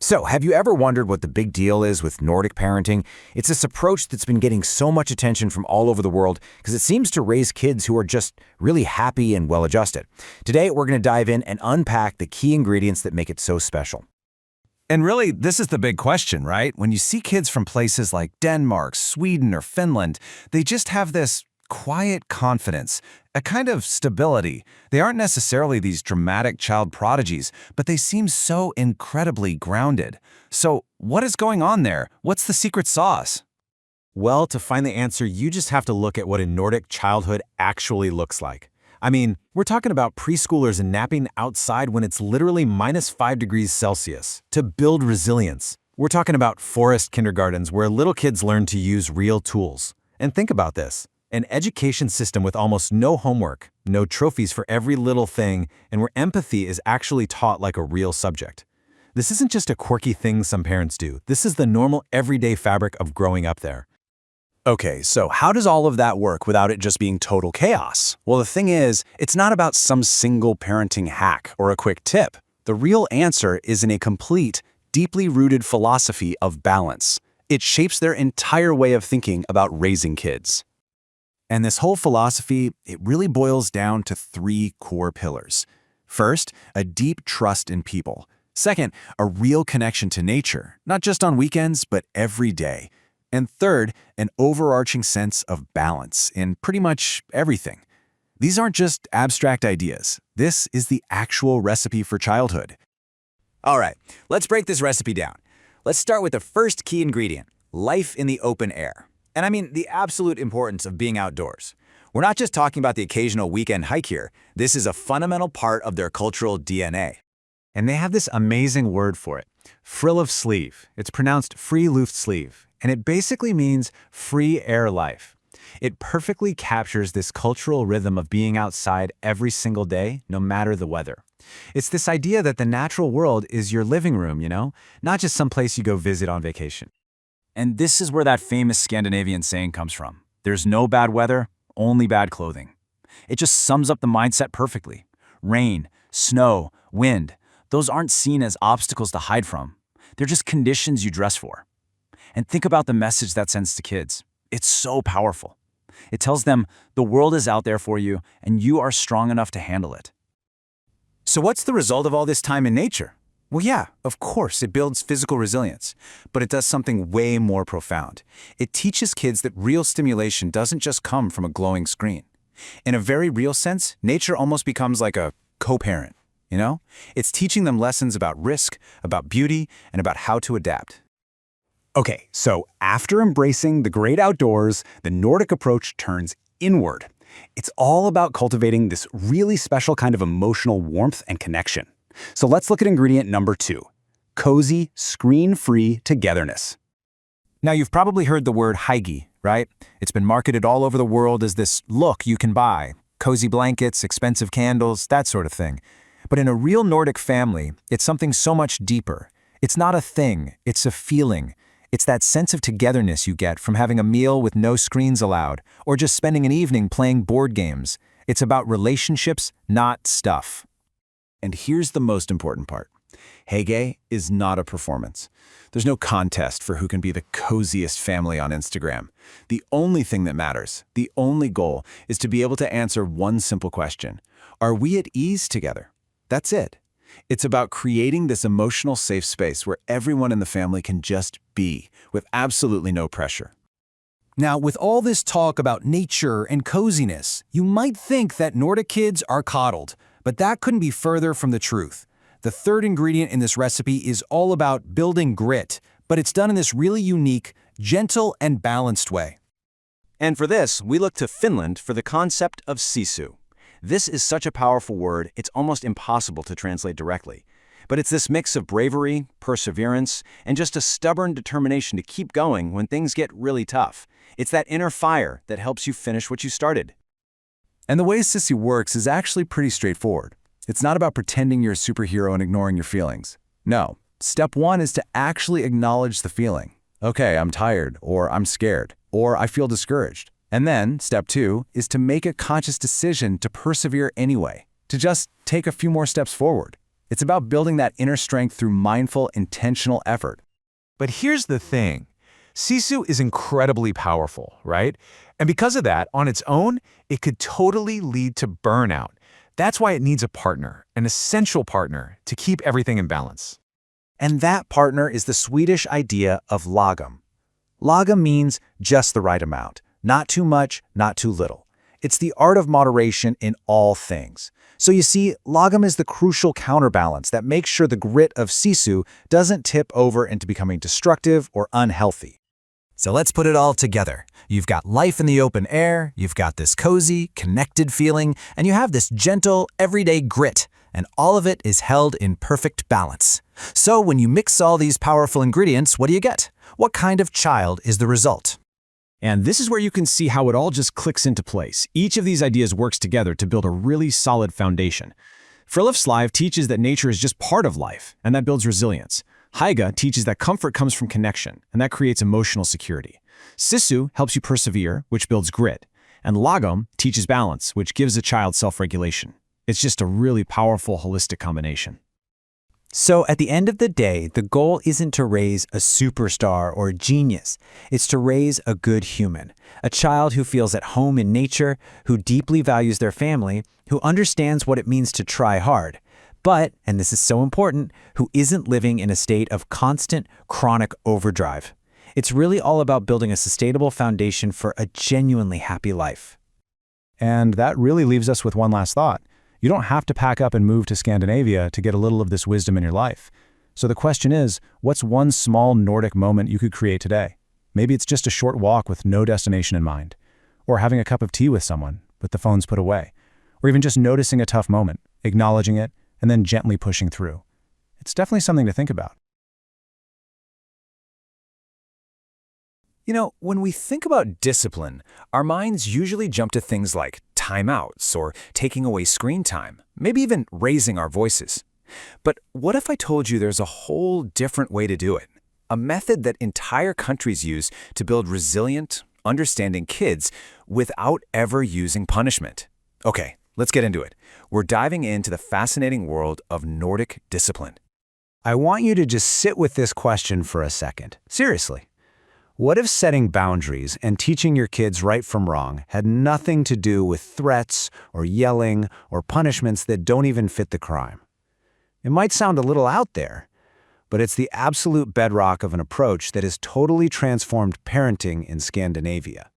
So, have you ever wondered what the big deal is with Nordic parenting? It's this approach that's been getting so much attention from all over the world because it seems to raise kids who are just really happy and well-adjusted. Today, we're going to dive in and unpack the key ingredients that make it so special. And really, this is the big question, right? When you see kids from places like Denmark, Sweden, or Finland, they just have this quiet confidence, a kind of stability. They aren't necessarily these dramatic child prodigies, but they seem so incredibly grounded. So, what is going on there? What's the secret sauce? Well, to find the answer, you just have to look at what a Nordic childhood actually looks like. I mean, we're talking about preschoolers napping outside when it's literally -5 degrees Celsius to build resilience. We're talking about forest kindergartens where little kids learn to use real tools. And think about this. An education system with almost no homework, no trophies for every little thing, and where empathy is actually taught like a real subject. This isn't just a quirky thing some parents do. This is the normal, everyday fabric of growing up there. Okay, so how does all of that work without it just being total chaos? Well, the thing is, it's not about some single parenting hack or a quick tip. The real answer is in a complete, deeply rooted philosophy of balance. It shapes their entire way of thinking about raising kids. And this whole philosophy, it really boils down to 3 core pillars. First, a deep trust in people. Second, a real connection to nature, not just on weekends, but every day. And third, an overarching sense of balance in pretty much everything. These aren't just abstract ideas. This is the actual recipe for childhood. All right, let's break this recipe down. Let's start with the first key ingredient, life in the open air. And I mean the absolute importance of being outdoors. We're not just talking about the occasional weekend hike here. This is a fundamental part of their cultural DNA. And they have this amazing word for it, Friluftsliv. It's pronounced Friluftsliv, and it basically means free air life. It perfectly captures this cultural rhythm of being outside every single day, no matter the weather. It's this idea that the natural world is your living room, not just some place you go visit on vacation. And this is where that famous Scandinavian saying comes from. There's no bad weather, only bad clothing. It just sums up the mindset perfectly. Rain, snow, wind, those aren't seen as obstacles to hide from. They're just conditions you dress for. And think about the message that sends to kids. It's so powerful. It tells them the world is out there for you and you are strong enough to handle it. So what's the result of all this time in nature? Well, yeah, of course, it builds physical resilience, but it does something way more profound. It teaches kids that real stimulation doesn't just come from a glowing screen. In a very real sense, nature almost becomes like a co-parent, It's teaching them lessons about risk, about beauty, and about how to adapt. Okay, so after embracing the great outdoors, the Nordic approach turns inward. It's all about cultivating this really special kind of emotional warmth and connection. So let's look at ingredient number 2, cozy, screen-free togetherness. Now, you've probably heard the word Hygge, right? It's been marketed all over the world as this look you can buy. Cozy blankets, expensive candles, that sort of thing. But in a real Nordic family, it's something so much deeper. It's not a thing, it's a feeling. It's that sense of togetherness you get from having a meal with no screens allowed, or just spending an evening playing board games. It's about relationships, not stuff. And here's the most important part. Hygge is not a performance. There's no contest for who can be the coziest family on Instagram. The only thing that matters, the only goal, is to be able to answer one simple question. Are we at ease together? That's it. It's about creating this emotional safe space where everyone in the family can just be, with absolutely no pressure. Now, with all this talk about nature and coziness, you might think that Nordic kids are coddled, but that couldn't be further from the truth. The third ingredient in this recipe is all about building grit, but it's done in this really unique, gentle, and balanced way. And for this, we look to Finland for the concept of Sisu. This is such a powerful word, it's almost impossible to translate directly. But it's this mix of bravery, perseverance, and just a stubborn determination to keep going when things get really tough. It's that inner fire that helps you finish what you started. And the way Sisu works is actually pretty straightforward. It's not about pretending you're a superhero and ignoring your feelings. No, step 1 is to actually acknowledge the feeling. Okay, I'm tired, or I'm scared, or I feel discouraged. And then, step 2 is to make a conscious decision to persevere anyway, to just take a few more steps forward. It's about building that inner strength through mindful, intentional effort. But here's the thing. Sisu is incredibly powerful, right? And because of that, on its own, it could totally lead to burnout. That's why it needs a partner, an essential partner, to keep everything in balance. And that partner is the Swedish idea of lagom. Lagom means just the right amount, not too much, not too little. It's the art of moderation in all things. So you see, lagom is the crucial counterbalance that makes sure the grit of Sisu doesn't tip over into becoming destructive or unhealthy. So let's put it all together. You've got life in the open air, you've got this cozy, connected feeling, and you have this gentle, everyday grit, and all of it is held in perfect balance. So when you mix all these powerful ingredients, what do you get? What kind of child is the result? And this is where you can see how it all just clicks into place. Each of these ideas works together to build a really solid foundation. Friluftsliv teaches that nature is just part of life, and that builds resilience. Hygge teaches that comfort comes from connection, and that creates emotional security. Sisu helps you persevere, which builds grit. And lagom teaches balance, which gives a child self-regulation. It's just a really powerful, holistic combination. So at the end of the day, the goal isn't to raise a superstar or a genius. It's to raise a good human, a child who feels at home in nature, who deeply values their family, who understands what it means to try hard, but, and this is so important, who isn't living in a state of constant, chronic overdrive. It's really all about building a sustainable foundation for a genuinely happy life. And that really leaves us with one last thought. You don't have to pack up and move to Scandinavia to get a little of this wisdom in your life. So the question is, what's one small Nordic moment you could create today? Maybe it's just a short walk with no destination in mind, or having a cup of tea with someone, but the phone's put away, or even just noticing a tough moment, acknowledging it, and then gently pushing through. It's definitely something to think about. You know, when we think about discipline, our minds usually jump to things like timeouts or taking away screen time, maybe even raising our voices. But what if I told you there's a whole different way to do it? A method that entire countries use to build resilient, understanding kids without ever using punishment. Okay, let's get into it. We're diving into the fascinating world of Nordic discipline. I want you to just sit with this question for a second. Seriously. What if setting boundaries and teaching your kids right from wrong had nothing to do with threats or yelling or punishments that don't even fit the crime? It might sound a little out there, but it's the absolute bedrock of an approach that has totally transformed parenting in Scandinavia.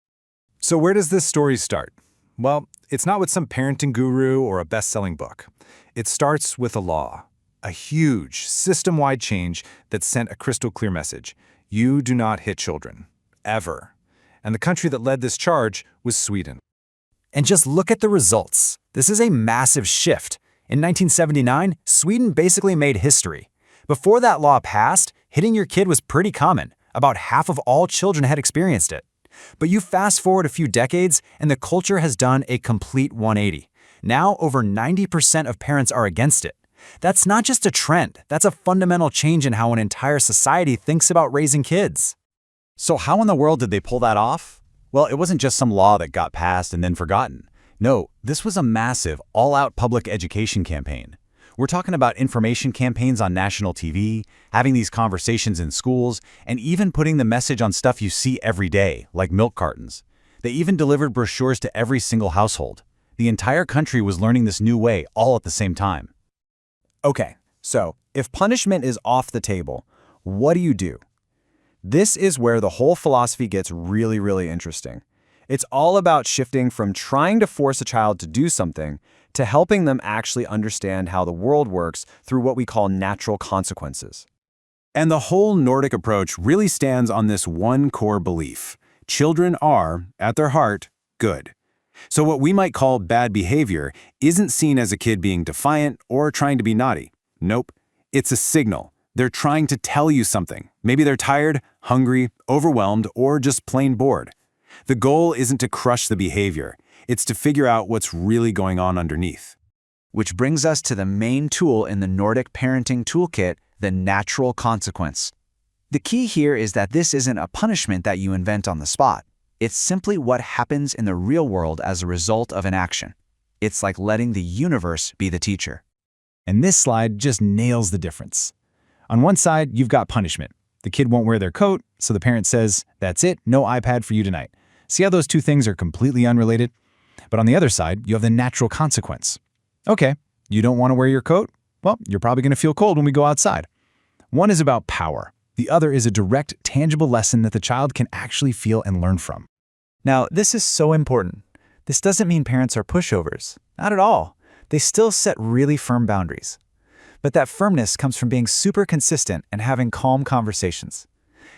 So where does this story start? Well, it's not with some parenting guru or a best-selling book. It starts with a law, a huge, system-wide change that sent a crystal clear message. You do not hit children, ever. And the country that led this charge was Sweden. And just look at the results. This is a massive shift. In 1979, Sweden basically made history. Before that law passed, hitting your kid was pretty common. About half of all children had experienced it. But you fast forward a few decades, and the culture has done a complete 180. Now, over 90% of parents are against it. That's not just a trend, that's a fundamental change in how an entire society thinks about raising kids. So how in the world did they pull that off? Well, it wasn't just some law that got passed and then forgotten. No, this was a massive, all-out public education campaign. We're talking about information campaigns on national TV, having these conversations in schools, and even putting the message on stuff you see every day, like milk cartons. They even delivered brochures to every single household. The entire country was learning this new way all at the same time. Okay, so if punishment is off the table, what do you do? This is where the whole philosophy gets really, really interesting. It's all about shifting from trying to force a child to do something to helping them actually understand how the world works through what we call natural consequences. And the whole Nordic approach really stands on this one core belief. Children are, at their heart, good. So what we might call bad behavior isn't seen as a kid being defiant or trying to be naughty. Nope. It's a signal. They're trying to tell you something. Maybe they're tired, hungry, overwhelmed, or just plain bored. The goal isn't to crush the behavior. It's to figure out what's really going on underneath. Which brings us to the main tool in the Nordic parenting toolkit, the natural consequence. The key here is that this isn't a punishment that you invent on the spot. It's simply what happens in the real world as a result of an action. It's like letting the universe be the teacher. And this slide just nails the difference. On one side, you've got punishment. The kid won't wear their coat, so the parent says, "That's it, no iPad for you tonight." See how those two things are completely unrelated? But on the other side, you have the natural consequence. Okay, you don't want to wear your coat? Well, you're probably going to feel cold when we go outside. One is about power. The other is a direct, tangible lesson that the child can actually feel and learn from. Now, this is so important. This doesn't mean parents are pushovers. Not at all. They still set really firm boundaries. But that firmness comes from being super consistent and having calm conversations.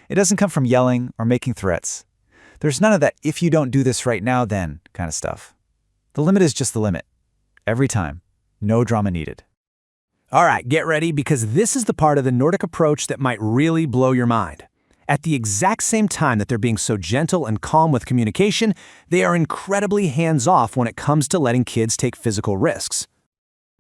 It doesn't come from yelling or making threats. There's none of that "if you don't do this right now, then" kind of stuff. The limit is just the limit. Every time. No drama needed. All right, get ready, because this is the part of the Nordic approach that might really blow your mind. At the exact same time that they're being so gentle and calm with communication, they are incredibly hands-off when it comes to letting kids take physical risks.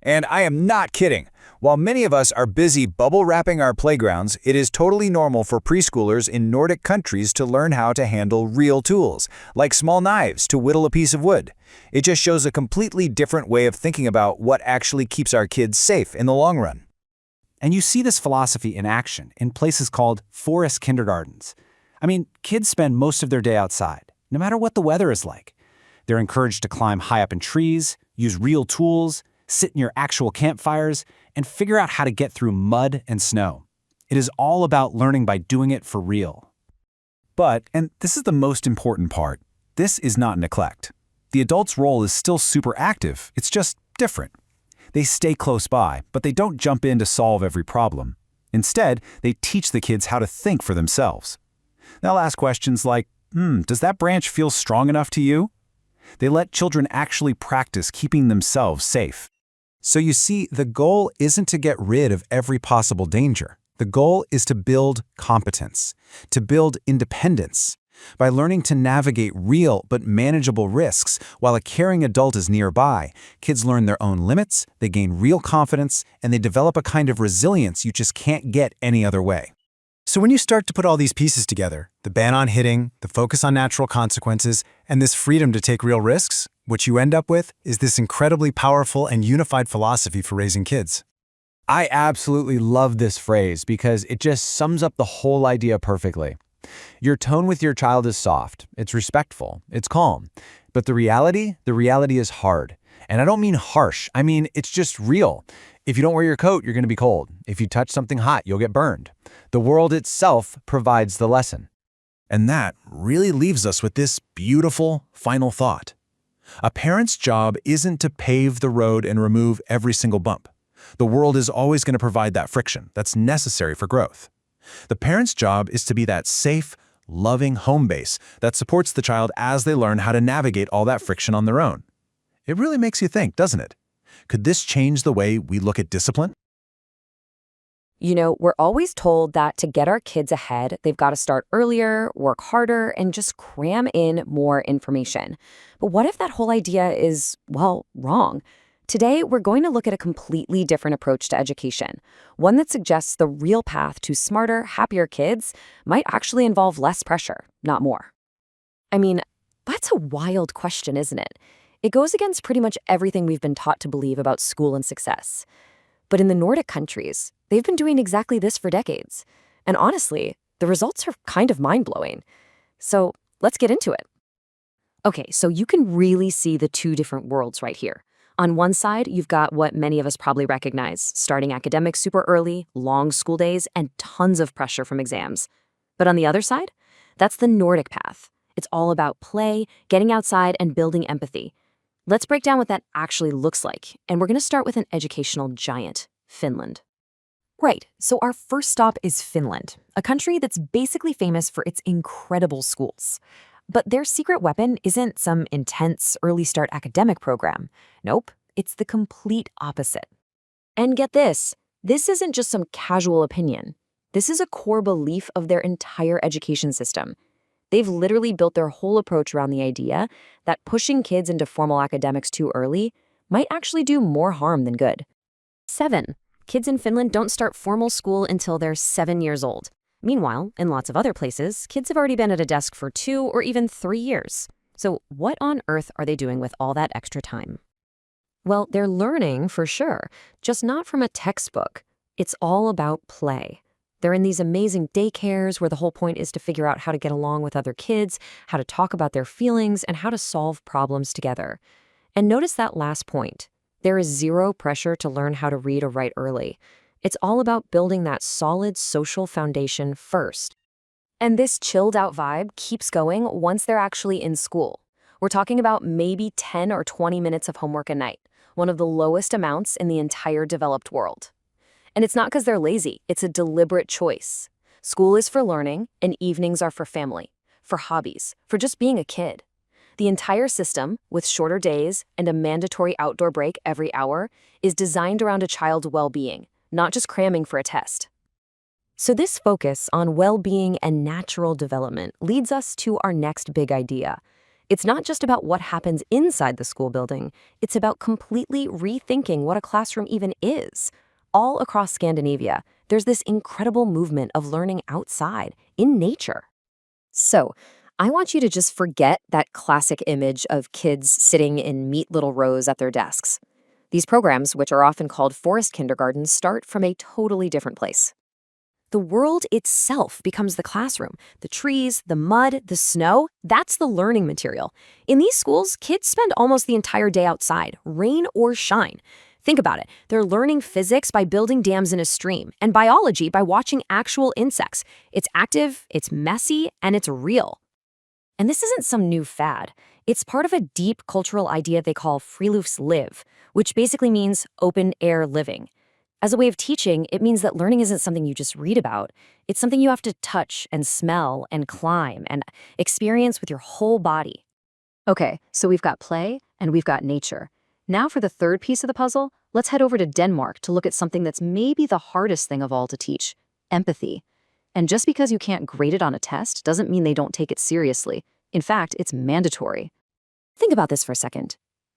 And I am not kidding. While many of us are busy bubble wrapping our playgrounds, it is totally normal for preschoolers in Nordic countries to learn how to handle real tools, like small knives to whittle a piece of wood. It just shows a completely different way of thinking about what actually keeps our kids safe in the long run. And you see this philosophy in action in places called forest kindergartens. I mean, kids spend most of their day outside, no matter what the weather is like. They're encouraged to climb high up in trees, use real tools, sit near actual campfires, and figure out how to get through mud and snow. It is all about learning by doing it for real. But, and this is the most important part, this is not neglect. The adult's role is still super active, it's just different. They stay close by, but they don't jump in to solve every problem. Instead, they teach the kids how to think for themselves. They'll ask questions like, does that branch feel strong enough to you? They let children actually practice keeping themselves safe. So you see, the goal isn't to get rid of every possible danger. The goal is to build competence, to build independence. By learning to navigate real but manageable risks while a caring adult is nearby, kids learn their own limits, they gain real confidence, and they develop a kind of resilience you just can't get any other way. So when you start to put all these pieces together, the ban on hitting, the focus on natural consequences, and this freedom to take real risks, what you end up with is this incredibly powerful and unified philosophy for raising kids. I absolutely love this phrase because it just sums up the whole idea perfectly. Your tone with your child is soft, it's respectful, it's calm. But the reality is hard. And I don't mean harsh, I mean it's just real. If you don't wear your coat, you're going to be cold. If you touch something hot, you'll get burned. The world itself provides the lesson. And that really leaves us with this beautiful final thought. A parent's job isn't to pave the road and remove every single bump. The world is always going to provide that friction that's necessary for growth. The parent's job is to be that safe, loving home base that supports the child as they learn how to navigate all that friction on their own. It really makes you think, doesn't it? Could this change the way we look at discipline? You know, we're always told that to get our kids ahead, they've got to start earlier, work harder, and just cram in more information. But what if that whole idea is, well, wrong? Today, we're going to look at a completely different approach to education, one that suggests the real path to smarter, happier kids might actually involve less pressure, not more. I mean, that's a wild question, isn't it? It goes against pretty much everything we've been taught to believe about school and success. But in the Nordic countries, they've been doing exactly this for decades. And honestly, the results are kind of mind-blowing. So let's get into it. Okay, so you can really see the two different worlds right here. On one side, you've got what many of us probably recognize, starting academics super early, long school days, and tons of pressure from exams. But on the other side, that's the Nordic path. It's all about play, getting outside, and building empathy. Let's break down what that actually looks like, and we're going to start with an educational giant, Finland. Right, so our first stop is Finland, a country that's basically famous for its incredible schools. But their secret weapon isn't some intense early start academic program. Nope, it's the complete opposite. And get this isn't just some casual opinion. This is a core belief of their entire education system. They've literally built their whole approach around the idea that pushing kids into formal academics too early might actually do more harm than good. 7. Kids in Finland don't start formal school until they're 7 years old. Meanwhile, in lots of other places, kids have already been at a desk for 2 or even 3 years. So what on earth are they doing with all that extra time? Well, they're learning for sure, just not from a textbook. It's all about play. They're in these amazing daycares where the whole point is to figure out how to get along with other kids, how to talk about their feelings, and how to solve problems together. And notice that last point. There is zero pressure to learn how to read or write early. It's all about building that solid social foundation first. And this chilled-out vibe keeps going once they're actually in school. We're talking about maybe 10 or 20 minutes of homework a night, one of the lowest amounts in the entire developed world. And it's not because they're lazy, it's a deliberate choice. School is for learning, and evenings are for family, for hobbies, for just being a kid. The entire system, with shorter days and a mandatory outdoor break every hour, is designed around a child's well-being, not just cramming for a test. So this focus on well-being and natural development leads us to our next big idea. It's not just about what happens inside the school building, it's about completely rethinking what a classroom even is. All across Scandinavia, there's this incredible movement of learning outside, in nature. So, I want you to just forget that classic image of kids sitting in neat little rows at their desks. These programs, which are often called forest kindergartens, start from a totally different place. The world itself becomes the classroom. The trees, the mud, the snow, that's the learning material. In these schools, kids spend almost the entire day outside, rain or shine. Think about it. They're learning physics by building dams in a stream, and biology by watching actual insects. It's active, it's messy, and it's real. And this isn't some new fad. It's part of a deep cultural idea they call Friluftsliv, which basically means open-air living. As a way of teaching, it means that learning isn't something you just read about. It's something you have to touch and smell and climb and experience with your whole body. Okay, so we've got play and we've got nature. Now for the third piece of the puzzle, let's head over to Denmark to look at something that's maybe the hardest thing of all to teach: empathy. And just because you can't grade it on a test doesn't mean they don't take it seriously. In fact, it's mandatory. Think about this for a second.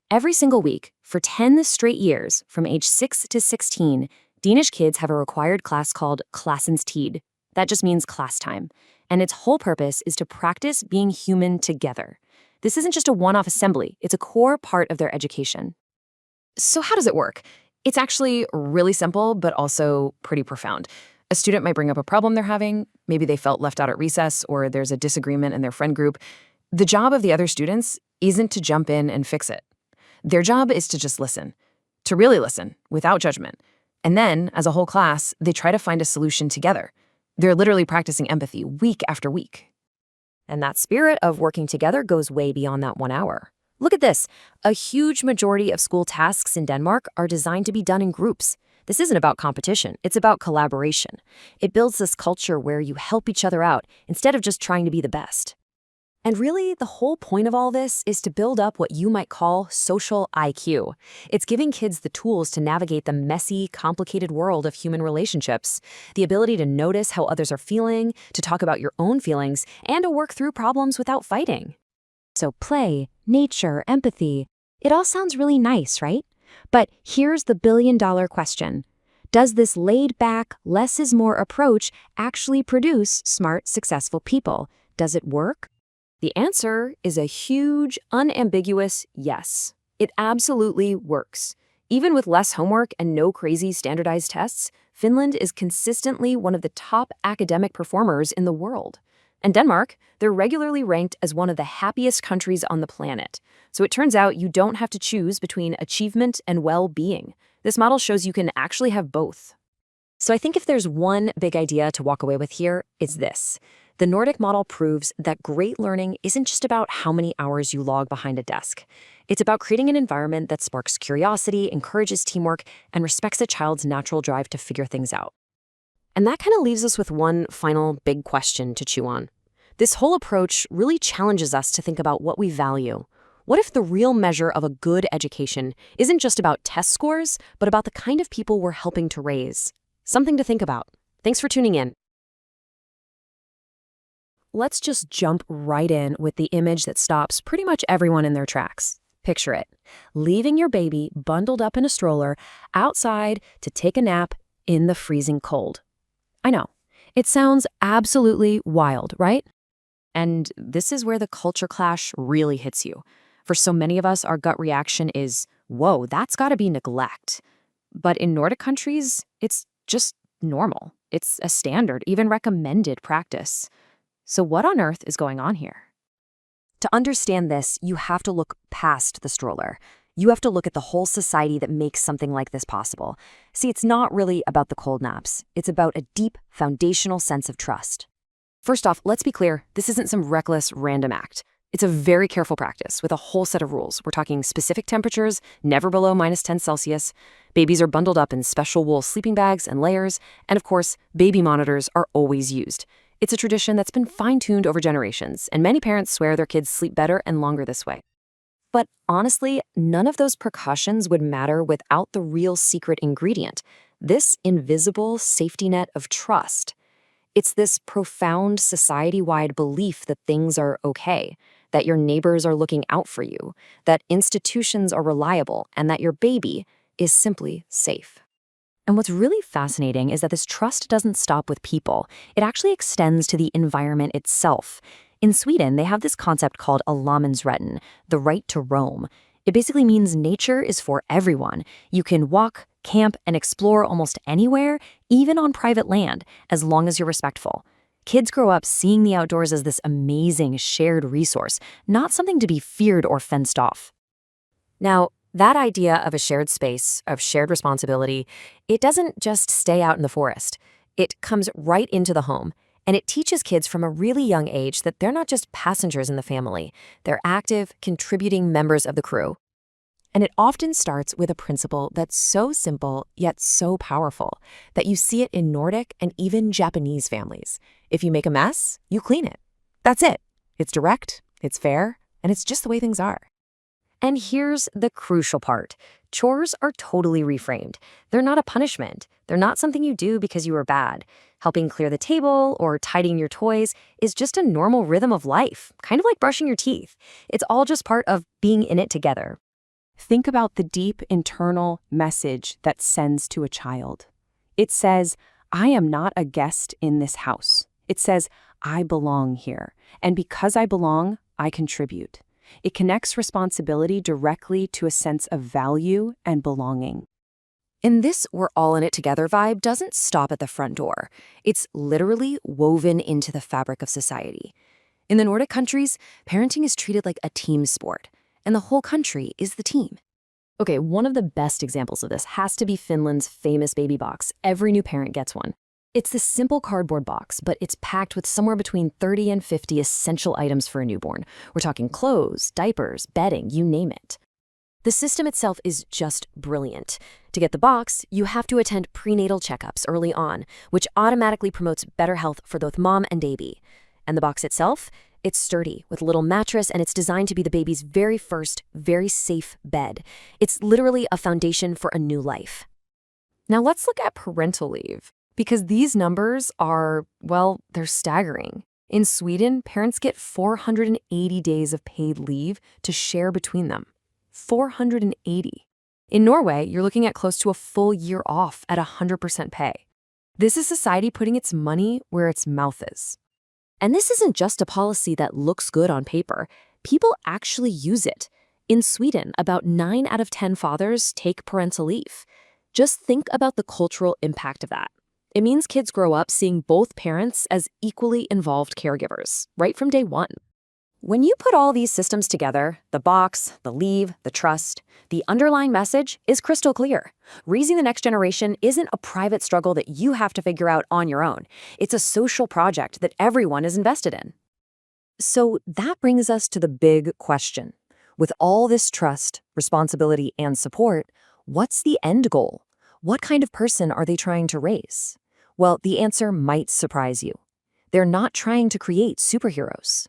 Every single week, for 10 straight years, from age 6 to 16, Danish kids have a required class called Klassens Tid. That just means class time. And its whole purpose is to practice being human together. This isn't just a one-off assembly, it's a core part of their education. So how does it work? It's actually really simple, but also pretty profound. A student might bring up a problem they're having, maybe they felt left out at recess, or there's a disagreement in their friend group. The job of the other students isn't to jump in and fix it. Their job is to just listen, to really listen, without judgment. And then, as a whole class, they try to find a solution together. They're literally practicing empathy week after week. And that spirit of working together goes way beyond that 1 hour. Look at this. A huge majority of school tasks in Denmark are designed to be done in groups. This isn't about competition, it's about collaboration. It builds this culture where you help each other out instead of just trying to be the best. And really, the whole point of all this is to build up what you might call social IQ. It's giving kids the tools to navigate the messy, complicated world of human relationships, the ability to notice how others are feeling, to talk about your own feelings, and to work through problems without fighting. So play, nature, empathy, it all sounds really nice, right? But here's the billion-dollar question. Does this laid-back, less is more approach actually produce smart, successful people? Does it work? The answer is a huge, unambiguous yes. It absolutely works. Even with less homework and no crazy standardized tests, Finland is consistently one of the top academic performers in the world. And Denmark, they're regularly ranked as one of the happiest countries on the planet. So it turns out you don't have to choose between achievement and well-being. This model shows you can actually have both. So I think if there's one big idea to walk away with here, it's this. The Nordic model proves that great learning isn't just about how many hours you log behind a desk. It's about creating an environment that sparks curiosity, encourages teamwork, and respects a child's natural drive to figure things out. And that kind of leaves us with one final big question to chew on. This whole approach really challenges us to think about what we value. What if the real measure of a good education isn't just about test scores, but about the kind of people we're helping to raise? Something to think about. Thanks for tuning in. Let's just jump right in with the image that stops pretty much everyone in their tracks. Picture it. Leaving your baby bundled up in a stroller outside to take a nap in the freezing cold. I know. It sounds absolutely wild, right? And this is where the culture clash really hits you. For so many of us, our gut reaction is, whoa, that's got to be neglect. But in Nordic countries, it's just normal. It's a standard, even recommended practice. So what on earth is going on here? To understand this, you have to look past the stroller. You have to look at the whole society that makes something like this possible. See, it's not really about the cold naps. It's about a deep, foundational sense of trust. First off, let's be clear, this isn't some reckless, random act. It's a very careful practice with a whole set of rules. We're talking specific temperatures, never below -10°C. Babies are bundled up in special wool sleeping bags and layers. And of course, baby monitors are always used. It's a tradition that's been fine-tuned over generations, and many parents swear their kids sleep better and longer this way. But honestly, none of those precautions would matter without the real secret ingredient, this invisible safety net of trust. It's this profound society-wide belief that things are okay, that your neighbors are looking out for you, that institutions are reliable, and that your baby is simply safe. And what's really fascinating is that this trust doesn't stop with people. It actually extends to the environment itself. In Sweden, they have this concept called allemansrätten, the right to roam. It basically means nature is for everyone. You can walk, camp, and explore almost anywhere, even on private land, as long as you're respectful. Kids grow up seeing the outdoors as this amazing shared resource, not something to be feared or fenced off. Now, that idea of a shared space, of shared responsibility, it doesn't just stay out in the forest. It comes right into the home, and it teaches kids from a really young age that they're not just passengers in the family. They're active, contributing members of the crew. And it often starts with a principle that's so simple yet so powerful that you see it in Nordic and even Japanese families. If you make a mess, you clean it. That's it. It's direct, it's fair, and it's just the way things are. And here's the crucial part. Chores are totally reframed. They're not a punishment. They're not something you do because you were bad. Helping clear the table or tidying your toys is just a normal rhythm of life, kind of like brushing your teeth. It's all just part of being in it together. Think about the deep internal message that sends to a child. It says, I am not a guest in this house. It says, I belong here. And because I belong, I contribute. It connects responsibility directly to a sense of value and belonging. And this we're all in it together vibe doesn't stop at the front door. It's literally woven into the fabric of society. In the Nordic countries, parenting is treated like a team sport, and the whole country is the team. Okay, one of the best examples of this has to be Finland's famous baby box. Every new parent gets one. It's this simple cardboard box, but it's packed with somewhere between 30 and 50 essential items for a newborn. We're talking clothes, diapers, bedding, you name it. The system itself is just brilliant. To get the box, you have to attend prenatal checkups early on, which automatically promotes better health for both mom and baby. And the box itself? It's sturdy, with a little mattress, and it's designed to be the baby's very first, very safe bed. It's literally a foundation for a new life. Now let's look at parental leave. Because these numbers are, well, they're staggering. In Sweden, parents get 480 days of paid leave to share between them. 480. In Norway, you're looking at close to a full year off at 100% pay. This is society putting its money where its mouth is. And this isn't just a policy that looks good on paper. People actually use it. In Sweden, about 9 out of 10 fathers take parental leave. Just think about the cultural impact of that. It means kids grow up seeing both parents as equally involved caregivers, right from day one. When you put all these systems together, the box, the leave, the trust, the underlying message is crystal clear. Raising the next generation isn't a private struggle that you have to figure out on your own. It's a social project that everyone is invested in. So that brings us to the big question. With all this trust, responsibility, and support, what's the end goal? What kind of person are they trying to raise? Well, the answer might surprise you. They're not trying to create superheroes.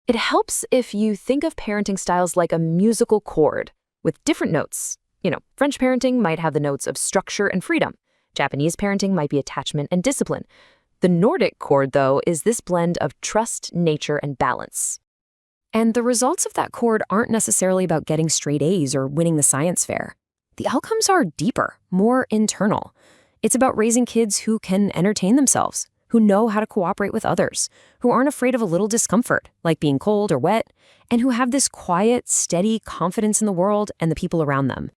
It helps if you think of parenting styles like a musical chord with different notes. French parenting might have the notes of structure and freedom. Japanese parenting might be attachment and discipline. The Nordic chord, though, is this blend of trust, nature, and balance. And the results of that chord aren't necessarily about getting straight A's or winning the science fair. The outcomes are deeper, more internal. It's about raising kids who can entertain themselves, who know how to cooperate with others, who aren't afraid of a little discomfort, like being cold or wet, and who have this quiet, steady confidence in the world and the people around them.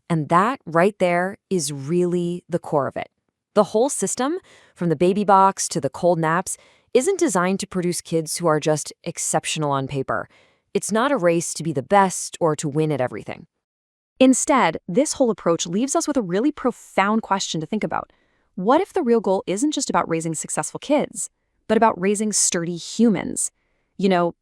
And that right there is really the core of it. The whole system, from the baby box to the cold naps, isn't designed to produce kids who are just exceptional on paper. It's not a race to be the best or to win at everything. Instead, this whole approach leaves us with a really profound question to think about. What if the real goal isn't just about raising successful kids, but about raising sturdy humans? You know,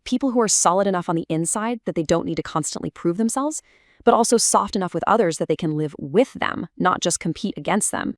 people who are solid enough on the inside that they don't need to constantly prove themselves, but also soft enough with others that they can live with them, not just compete against them.